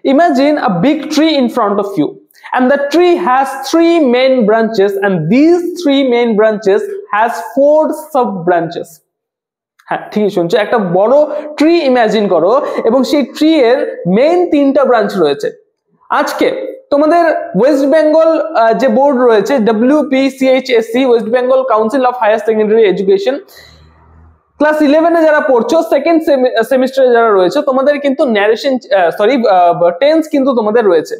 Imagine a big tree in front of you, and the tree has 3 main branches, and these 3 main branches has 4 sub branches. হ্যাঁ, ঠিকই শুনছো, একটা বড় tree imagine করো এবং সেই ট্রি এর মেইন 3টা ব্রাঞ্চ রয়েছে। আজকে তোমাদের ওয়েস্ট বেঙ্গল যে বোর্ড রয়েছে WPCHSC, West Bengal Council of Higher Secondary Education, class 11 এ যারা পড়ছো, সেকেন্ড সেমিস্টারে যারা রয়েছে, তোমাদের কিন্তু ন্যারেশন টেন্স কিন্তু তোমাদের রয়েছে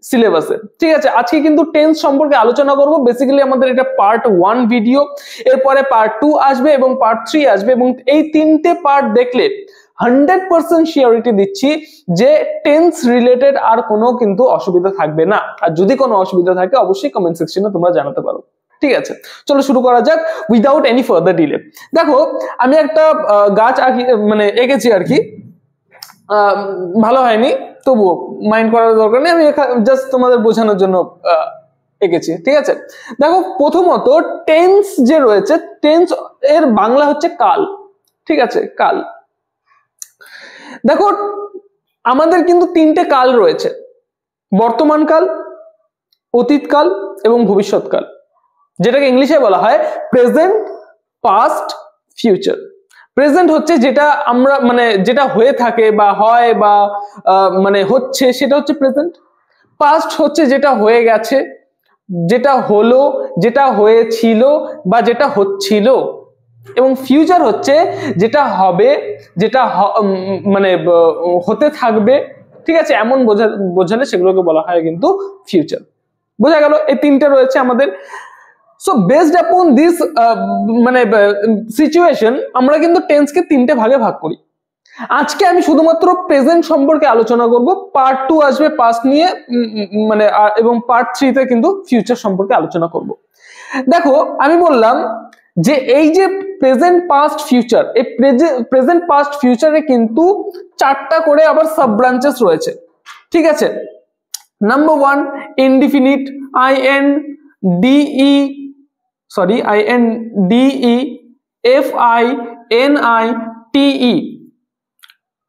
সিলেবাসে। ঠিক আছে, আজকে কিন্তু টেন্স সম্পর্কে আলোচনা করব। বেসিক্যালি আমাদের এটা পার্ট 1 ভিডিও, এরপরে পার্ট 2 আসবে এবং পার্ট 3 আসবে, এবং এই 3টে পার্ট দেখলে 100% সিওরিটি দিচ্ছি যে টেন্স রিলেটেড আর কোনো কিন্তু অসুবিধা থাকবে না। আর যদি কোনো অসুবিধা থাকে অবশ্যই কমেন্ট সেকশনে তোমরা জানাতে পারো। ঠিক আছে, চলো শুরু করা যাক উইদাউট এনি ফার্দার ডিলে। দেখো, আমি একটা গাছ মানে এঁকেছি আর কি, ভালো হয়নি, তবুও মাইন্ড করার দরকার নেই, আমি জাস্ট তোমাদের বোঝানোর জন্য এঁকেছি। ঠিক আছে, দেখো প্রথমত টেন্স যে রয়েছে, টেন্স এর বাংলা হচ্ছে কাল। ঠিক আছে, কাল। দেখো আমাদের কিন্তু 3টে কাল রয়েছে, বর্তমান কাল, অতীতকাল এবং ভবিষ্যৎকাল, যেটাকে ইংলিশে বলা হয় প্রেজেন্ট, পাস্ট, ফিউচার। প্রেজেন্ট হচ্ছে যেটা আমরা মানে যেটা হয়ে থাকে বা হয় বা মানে হচ্ছে, সেটা হচ্ছে প্রেজেন্ট। পাস্ট হচ্ছে যেটা হয়ে গেছে, যেটা হলো, যেটা হয়েছিল বা যেটা হচ্ছিল, এবং ফিউচার হচ্ছে যেটা হবে, যেটা মানে হতে থাকবে। ঠিক আছে, এমন বোঝালে সেগুলোকে বলা হয় কিন্তু ফিউচার। বোঝা গেল? এই 3টে রয়েছে আমাদের। সো বেসড আপন দিস মানে সিচুয়েশন আমরা কিন্তু টেন্সকে 3টে ভাগে ভাগ করি। আজকে আমি শুধুমাত্র প্রেজেন্ট সম্পর্কে আলোচনা করব, পার্ট 2 আসবে পাস্ট নিয়ে, মানে এবং পার্ট 3 তে কিন্তু ফিউচার সম্পর্কে আলোচনা করব। দেখো আমি বললাম যে এই যে প্রেজেন্ট, পাস্ট, ফিউচার, এই প্রেজেন্ট, পাস্ট, ফিউচারে কিন্তু 4টা করে আবার সাব ব্রাঞ্চেস রয়েছে। ঠিক আছে, number 1 indefinite, INDEFINITE.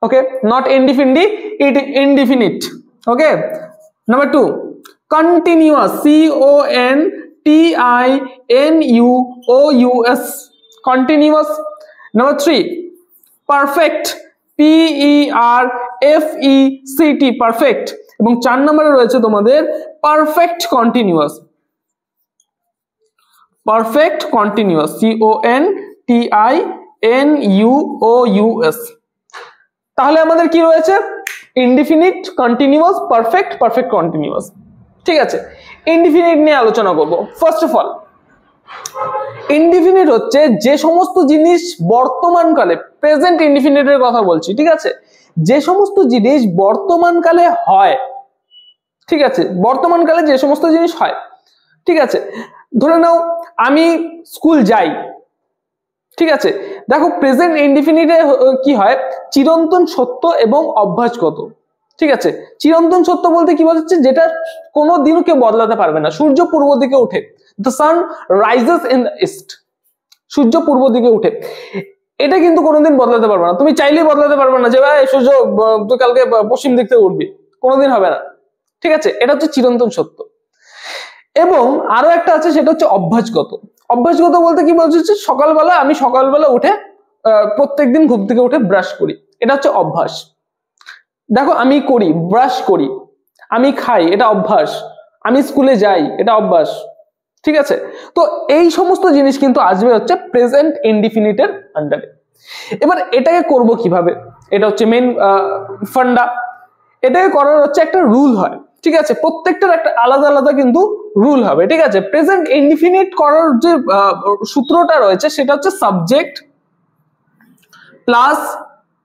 Okay, not indefinite, it indefinite. Okay, number 2 continuous, CONTINUOUS, continuous. Number 3 perfect, PERFECT, perfect. এবং 4 নম্বরে রয়েছে তোমাদের perfect continuous, perfect continuous, CONTINUOUS। তাহলে আমাদের কি রয়েছে? Indefinite, continuous, perfect, perfect continuous. ঠিক আছে, ইনডিফিনিট নিয়ে আলোচনা করব। ফার্স্ট অফ অল, ইনডিফিনিট হচ্ছে যে সমস্ত জিনিস বর্তমানকালে, প্রেজেন্ট ইনডিফিনিটের কথা বলছি। ঠিক আছে, যে সমস্ত জিনিস বর্তমানকালে হয়। ঠিক আছে, বর্তমানকালে যে সমস্ত জিনিস হয়। ঠিক আছে, ধরে নাও আমি স্কুল যাই। ঠিক আছে, দেখো প্রেজেন্ট ইনডিফিনিটে কি হয়? চিরন্তন সত্য এবং অভ্যাসগত। ঠিক আছে, চিরন্তন সত্য বলতে কি বোঝাচ্ছে? যেটা কোনো দিনও কেউ বদলাতে পারবে না। সূর্য পূর্ব দিকে ওঠে, the sun rises in the east, সূর্য পূর্ব দিকে উঠে, এটা কিন্তু কোনোদিন বদলাতে পারবে না। তুমি চাইলেই বদলাতে পারবে না যে ভাই সূর্য তুই কালকে পশ্চিম দিক থেকে উঠবি, কোনোদিন হবে না। ঠিক আছে, এটা হচ্ছে চিরন্তন সত্য। এবং আরো একটা আছে, সেটা হচ্ছে অভ্যাসগত। অভ্যাসগত বলতে কি বলছে? সকালবেলা আমি সকালবেলা উঠে প্রত্যেকদিন ঘুম থেকে উঠে ব্রাশ করি, এটা হচ্ছে অভ্যাস। দেখো আমি করি, ব্রাশ করি, আমি খাই, এটা অভ্যাস, আমি স্কুলে যাই, এটা অভ্যাস। ঠিক আছে, তো এই সমস্ত জিনিস কিন্তু আসবে হচ্ছে প্রেজেন্ট ইনডিফিনিটের আন্ডারে। এবার এটাকে করব কিভাবে? এটা হচ্ছে মেইন ফান্ডা। এটাকে করার হচ্ছে একটা রুল হয়। ঠিক আছে, প্রত্যেকটার একটা আলাদা আলাদা কিন্তু রুল হবে। ঠিক আছে, প্রেজেন্ট ইনডিফিনিট করার যে সূত্রটা রয়েছে সেটা হচ্ছে সাবজেক্ট প্লাস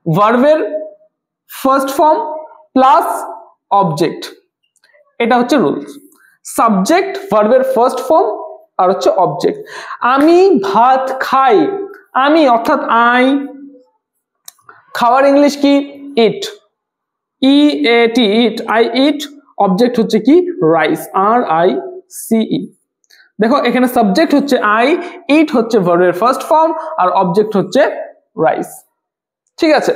ভার্বের ফার্স্ট ফর্ম প্লাস অবজেক্ট। এটা হচ্ছে রুলস। সাবজেক্ট, ভার্বের ফার্স্ট ফর্ম আর হচ্ছে অবজেক্ট। আমি ভাত খাই, আমি অর্থাৎ আই, খাওয়ার ইংলিশ কি? Eat, EAT, eat, I eat. Object হচ্ছে কি? Rice, RICE। দেখো এখানে সাবজেক্ট হচ্ছে আই, ইট হচ্ছে ভার্বের ফার্স্ট ফর্ম আর অবজেক্ট হচ্ছে রাইস। ঠিক আছে,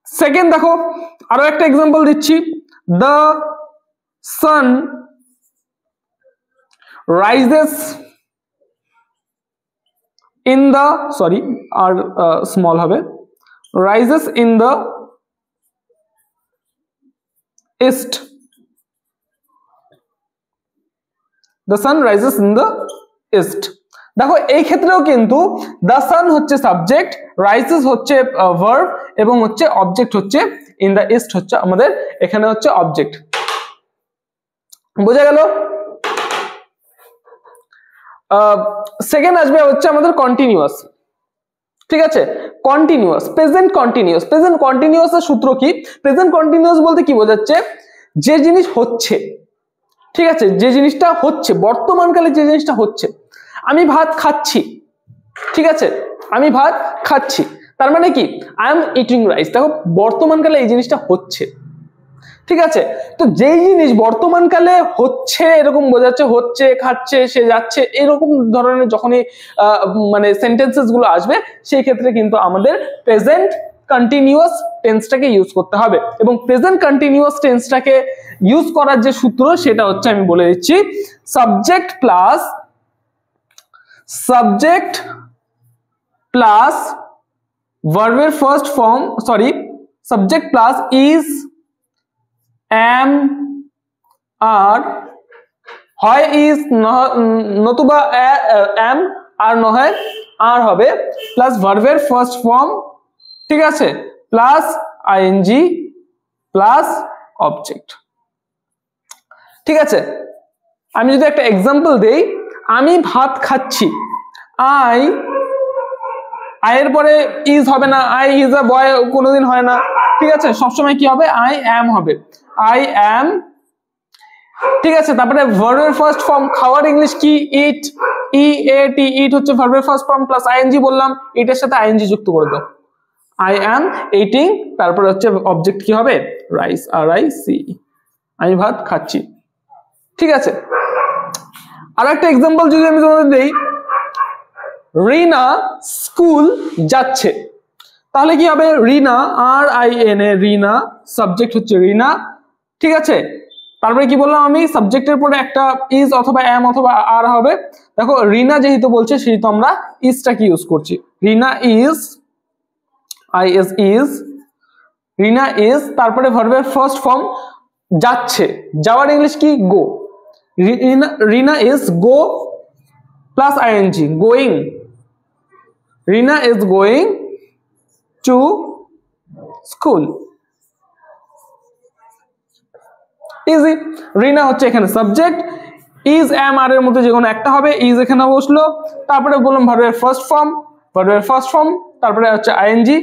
সেকেন্ড দেখো আরো একটা এক্সাম্পল দিচ্ছি, the sun rises in the, sorry R small হবে, rises in the east, the sun rises in the east. দেখো এই ক্ষেত্রেও কিন্তু দ্য সান হচ্ছে সাবজেক্ট, রাইজেস হচ্ছে ভার্ব এবং হচ্ছে অবজেক্ট হচ্ছে ইন দ্য ইস্ট হচ্ছে আমাদের এখানে হচ্ছে অবজেক্ট। বোঝা গেল? সেকেন্ড আসবে হচ্ছে আমাদের কন্টিনিউয়াস। ঠিক আছে, continuous, present continuous. Present continuous এর সূত্র কি? প্রেজেন্ট কন্টিনিউয়াস বলতে কি বোঝাচ্ছে? যে জিনিস হচ্ছে, ঠিক আছে, যে জিনিসটা হচ্ছে বর্তমানকালে, যে জিনিসটা হচ্ছে, আমি ভাত খাচ্ছি, ঠিক আছে, আমি ভাত খাচ্ছি, তার মানে কি আই এম ইটিং রাইস। দেখো বর্তমানকালে এই জিনিসটা হচ্ছে, ঠিক আছে, তো যেই জিনিস বর্তমানকালে হচ্ছে এরকম বোঝাচ্ছে, হচ্ছে, খাচ্ছে, সে যাচ্ছে, এরকম ধরনের যখনই মানে সেন্টেন্সেস গুলো আসবে সেই ক্ষেত্রে কিন্তু আমাদের প্রেজেন্ট কন্টিনিউয়াস টেন্সটাকে ইউজ করতে হবে। এবং প্রেজেন্ট কন্টিনিউয়াস টেন্সটাকে ইউজ করার যে সূত্র সেটা হচ্ছে আমি বলে দিচ্ছি, সাবজেক্ট প্লাস ভার্বের first form, sorry subject plus is, am, আর হয় ইজ নতুবা am আর নয় আর হবে, প্লাস ভার্বের ফার্স্ট ফর্ম, ঠিক আছে, প্লাস আইএনজি প্লাস অবজেক্ট। ঠিক আছে, আমি যদি একটা এক্সাম্পল দেই, আমি ভাত খাচ্ছি, আই এর পরে ইজ হবে না, আই ইজ আ বয় কোনোদিন হয় না, ঠিক আছে, সবসময় কি হবে আই অ্যাম হবে, আই অ্যাম, ঠিক আছে। তারপরে ভার্বের ফার্স্ট ফর্ম, খাওয়ার ইংলিশ কি ইট, ই এ টি, ইট হচ্ছে ভার্বের ফার্স্ট ফর্ম প্লাস আইএনজি বললাম, ইটের সাথে আইএনজি যুক্ত করে দাও, আই অ্যাম ইটিং, তারপরে হচ্ছে অবজেক্ট কি হবে রাইস, আর আই সি, আমি ভাত খাচ্ছি। ঠিক আছে, আর একটা এক্সাম্পল যদি আমি তোমাদের দেই, রিনা স্কুল যাচ্ছে, তাহলে কি হবে Rina, R I N A, Rina, subject হচ্ছে রিনা, ঠিক আছে, তারপরে কি বললাম আমি, সাবজেক্টের পরে একটা ইজ অথবা এম অথবা আর হবে। দেখো রিনা যেহেতু বলছে সেহেতু আমরা ইজটাকে ইউজ করছি, Rina is, I S is, Rina is, তারপরে ভার্বের ফার্স্ট ফর্ম যাচ্ছে, যাওয়ার ইংলিশ কি go, Rina is go plus ING, going, Rina is going to school. Easy, Rina হচ্ছে এখানে সাবজেক্ট, ইজ এম আর এর মধ্যে যে কোনো একটা হবে, ইজ এখানে বসলো, তারপরে বললাম ভার্বের ফার্স্ট ফর্ম, তারপরে হচ্ছে আইএনজি,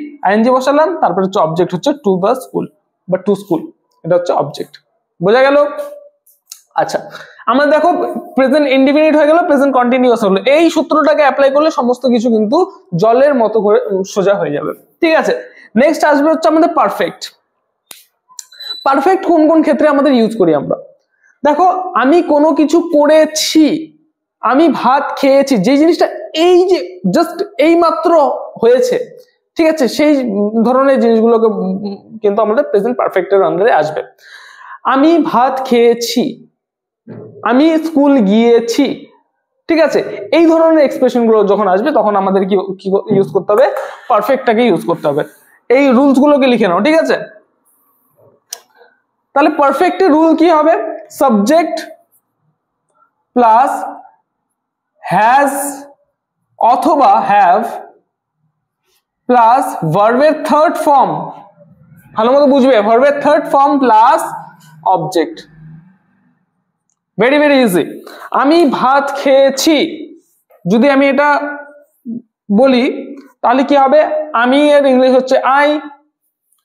বসালাম, তারপরে হচ্ছে অবজেক্ট হচ্ছে টু দ্য স্কুল বা টু স্কুল, এটা হচ্ছে অবজেক্ট। বোঝা গেল? আচ্ছা, আমরা দেখো প্রেজেন্ট ইনডিফিনিট হয়ে গেল, প্রেজেন্ট কন্টিনিউয়াস হলো, এই সূত্রটাকে অ্যাপ্লাই করলে সমস্ত কিছু কিন্তু জলের মতো করে সোজা হয়ে যাবে। ঠিক আছে, নেক্সট আসবে হচ্ছে আমাদের পারফেক্ট। পারফেক্ট কোন কোন ক্ষেত্রে আমাদের ইউজ করি আমরা? দেখো আমি কোনো কিছু করেছি, আমি ভাত খেয়েছি, যে জিনিসটা এই যে জাস্ট এই মাত্র হয়েছে, ঠিক আছে, সেই ধরনের জিনিসগুলোকে কিন্তু আমাদের প্রেজেন্ট পারফেক্টের আন্ডারে আসবে। আমি ভাত খেয়েছি, আমি স্কুল গিয়েছি, ঠিক আছে, এই ধরনের এক্সপ্রেশন গুলো যখন আসবে তখন আমাদের কি ইউজ করতে হবে? পারফেক্টটাকে ইউজ করতে হবে। এই রুলস গুলোকে লিখে নাও, ঠিক আছে। তাহলে পারফেক্টের রুল কি হবে? সাবজেক্ট প্লাস হ্যাজ অথবা হ্যাভ প্লাস ভার্বের থার্ড ফর্ম, ভালো মতো বুঝবে, ভার্বের third form plus object. Very very easy. আমি ভাত খেয়েছি, যদি আমি এটা বলি তাহলে কি হবে? আমি এর ইংলিশ হচ্ছে আই,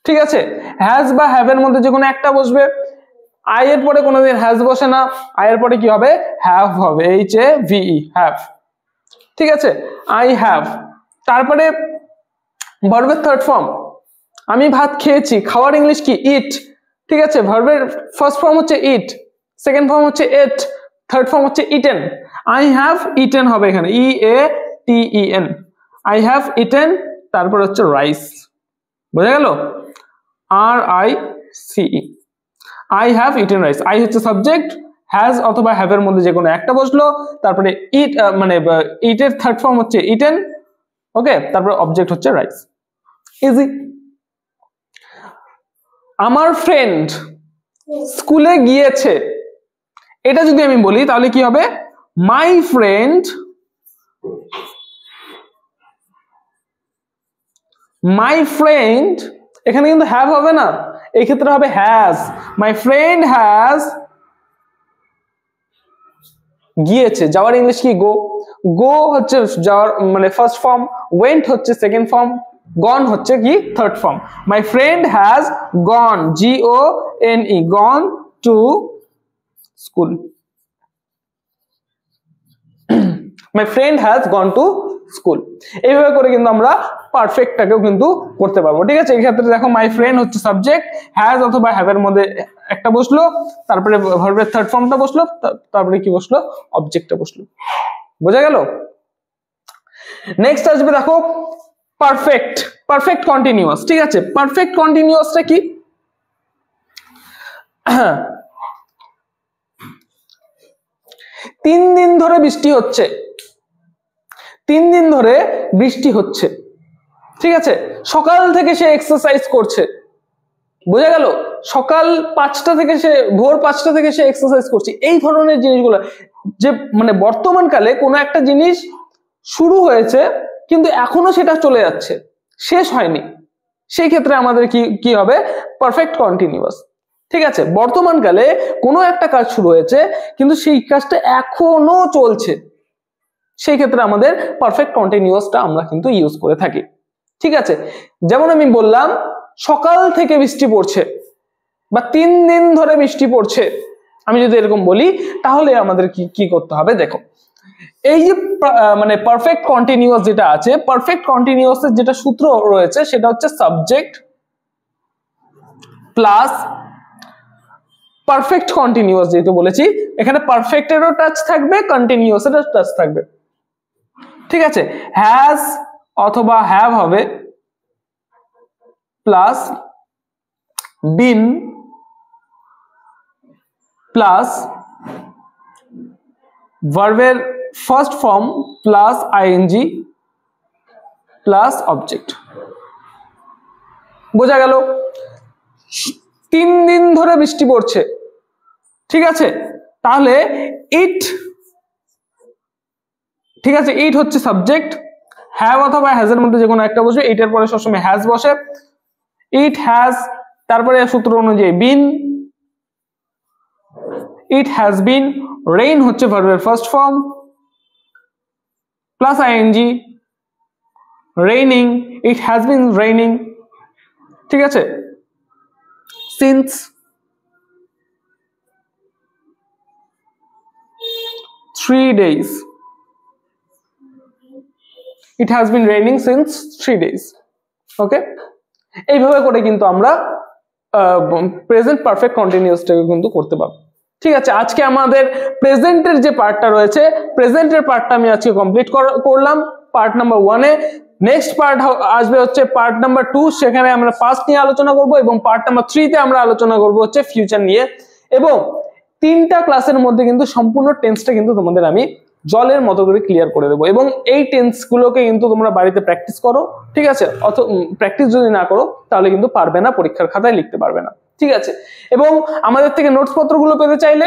ঠিক আছে, হ্যাজ বা হ্যাভ এর মধ্যে যে কোনো একটা বসবে, আই এর পরে কোনোদিন হ্যাজ বসে না, আই এর পরে কি হবে? হ্যাভ হবে, এইচ এ ভিই, হ্যাভ, ঠিক আছে, আই হ্যাভ। তারপরে ভার্বের থার্ড ফর্ম, আমি ভাত খেয়েছি, খাওয়ার ইংলিশ কি? ইট, ঠিক আছে, ভার্বের ফার্স্ট ফর্ম হচ্ছে ইট, সেকেন্ড ফর্ম হচ্ছে এট, থার্ড ফর্ম হচ্ছে ইটেন, আই হ্যাভ ইটেন হবে এখানে, E A T E N, I have eaten, তারপর হচ্ছে রাইস। বোঝা গেল? R I C E. I have eaten rice, I হচ্ছে সাবজেক্ট, হ্যাজ অথবা হ্যাভ এর মধ্যে যে কোনো একটা বসলো, তারপরে ইট মানে ইটের থার্ড ফর্ম হচ্ছে ইটেন, ওকে, তারপরে অবজেক্ট হচ্ছে রাইস। ইজি। আমার ফ্রেন্ড স্কুলে গিয়েছে, এটা যদি আমি বলি তাহলে কি হবে, মাই ফ্রেন্ড, মাই ফ্রেন্ড, এখানে কিন্তু হ্যাভ হবে না, এই ক্ষেত্রে হবে হ্যাজ। মাই ফ্রেন্ড হ্যাজ গিয়েছে, যাওয়ার ইংলিশ কি গো, গো হচ্ছে যাওয়ার মানে ফার্স্ট ফর্ম, ওয়েন্ট হচ্ছে সেকেন্ড ফর্ম, গন হচ্ছে কি third form. My friend has gone, GONE, gone to school. My friend has gone to school. এইভাবে করে কিন্তু আমরা পারফেক্টটাকেও কিন্তু করতে পারবো, ঠিক আছে। এই ক্ষেত্রে দেখো মাই ফ্রেন্ড হচ্ছে সাবজেক্ট, হ্যাজ অথবা হ্যাভ এর মধ্যে একটা বসলো, তারপরে ভার্বের থার্ড ফর্মটা বসলো, তারপরে কি বসলো, অবজেক্টটা বসলো। বোঝা গেল? নেক্সট আসবে দেখো পারফেক্ট, পারফেক্ট কন্টিনিউয়াস, ঠিক আছে। পারফেক্ট কন্টিনিউয়াসটা কি, 3 দিন ধরে বৃষ্টি হচ্ছে, 3 দিন ধরে বৃষ্টি হচ্ছে, ঠিক আছে। সকাল থেকে সে এক্সারসাইজ করছে, বোঝা গেল, সকাল 5টা থেকে সে, ভোর 5টা থেকে সে এক্সারসাইজ করছে। এই ধরনের জিনিসগুলো যে মানে বর্তমান কালে কোনো একটা জিনিস শুরু হয়েছে কিন্তু এখনো সেটা চলে যাচ্ছে, শেষ হয়নি, সেই ক্ষেত্রে আমাদের কি হবে, পারফেক্ট কন্টিনিউয়াস, ঠিক আছে। বর্তমান কালে কোনো একটা কাজ শুরু হয়েছে কিন্তু সেই কাজটা এখনো চলছে, সেই ক্ষেত্রে আমাদের পারফেক্ট কন্টিনিউয়াসটা আমরা কিন্তু ইউজ করে থাকি, ঠিক আছে। যেমন আমি বললাম সকাল থেকে বৃষ্টি পড়ছে বা 3 দিন ধরে বৃষ্টি পড়ছে, আমি যদি এরকম বলি তাহলে আমাদের কি করতে হবে, দেখো এই যে মানে পারফেক্ট কন্টিনিউয়াস যেটা আছে, পারফেক্ট কন্টিনিউয়াসের যেটা সূত্র রয়েছে সেটা হচ্ছে সাবজেক্ট প্লাস পারফেক্ট কন্টিনিউয়াস, যেহেতু বলেছি এখানে পারফেক্টেরও টাচ থাকবে, কন্টিনিউয়াসেরও টাচ থাকবে, ঠিক আছে। হ্যাজ অথবা হ্যাভ হবে প্লাস বিন প্লাস ভার্বের first form plus I N G plus object. বোঝা গেল? 3 দিন ধরে বৃষ্টি পড়ছে, ঠিক আছে, তাহলে ইট, ঠিক আছে, ইট হচ্ছে সাবজেক্ট, হ্যাভ অথবা হ্যাজ এর মধ্যে যে কোনো একটা বসবে, ইটের পরে সবসময় হ্যাজ বসে, ইট হ্যাজ, তারপরে সূত্র অনুযায়ী বিন, ইট হ্যাজ বিন, রেইন হচ্ছে ভার্বের first form plus I N G, raining, it has been raining, ঠিক আছে। Since, three days, it has been raining since 3 days, okay. এইভাবে করে কিন্তু আমরা প্রেজেন্ট পারফেক্ট কন্টিনিউয়াসটাকে কিন্তু করতে পারবো, ঠিক আছে। আজকে আমাদের প্রেজেন্টের যে পার্টটা রয়েছে, প্রেজেন্টের পার্টটা আমি আজকে কমপ্লিট করলাম পার্ট নাম্বার 1 এ। নেক্সট পার্ট আসবে হচ্ছে পার্ট নাম্বার 2, সেখানে আমরা পাস্ট নিয়ে আলোচনা করব, এবং পার্ট নাম্বার 3 তে আমরা আলোচনা করব হচ্ছে ফিউচার নিয়ে। এবং 3টা ক্লাসের মধ্যে কিন্তু সম্পূর্ণ টেন্সটা কিন্তু তোমাদের আমি জলের মতো করে ক্লিয়ার করে দেবো, এবং এই টেন্স গুলোকে কিন্তু তোমরা বাড়িতে প্র্যাকটিস করো, ঠিক আছে। প্র্যাকটিস যদি না করো তাহলে কিন্তু পারবে না, পরীক্ষার খাতায় লিখতে পারবে না, ঠিক আছে। এবং আমাদের থেকে নোটস পত্রগুলো পেতে চাইলে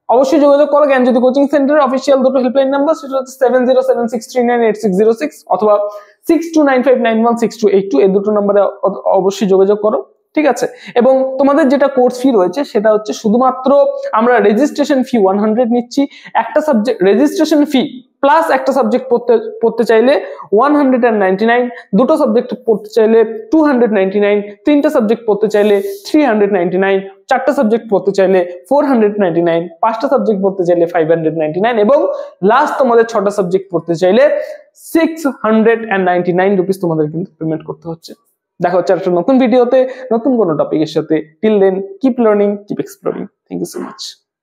অবশ্যই যোগাযোগ করো জ্ঞানজ্যোতি কোচিং সেন্টারের অফিসিয়াল দুটো হেল্পলাইন নাম্বার, সেটা হচ্ছে 7076398606 অথবা 6295916282, এই দুটো নম্বরে অবশ্যই যোগাযোগ করো, ঠিক আছে। এবং তোমাদের যেটা কোর্স ফি রয়েছে সেটা হচ্ছে শুধুমাত্র আমরা রেজিস্ট্রেশন ফি 100 নিচ্ছি, একটা সাবজেক্ট রেজিস্ট্রেশন ফি প্লাস একটা সাবজেক্ট পড়তে চাইলে 199, দুটো সাবজেক্ট পড়তে চাইলে 299, 3টা সাবজেক্ট পড়তে চাইলে 399, 4টা সাবজেক্ট পড়তে চাইলে 499, 5টা সাবজেক্ট পড়তে চাইলে 599, এবং লাস্ট তোমাদের 6টা সাবজেক্ট পড়তে চাইলে 699 রুপিস তোমাদের কিন্তু পেমেন্ট করতে হচ্ছে। দেখা হচ্ছে একটা নতুন ভিডিওতে নতুন কোনো টপিকের সাথে। Till then keep learning, keep exploring. Thank you so much.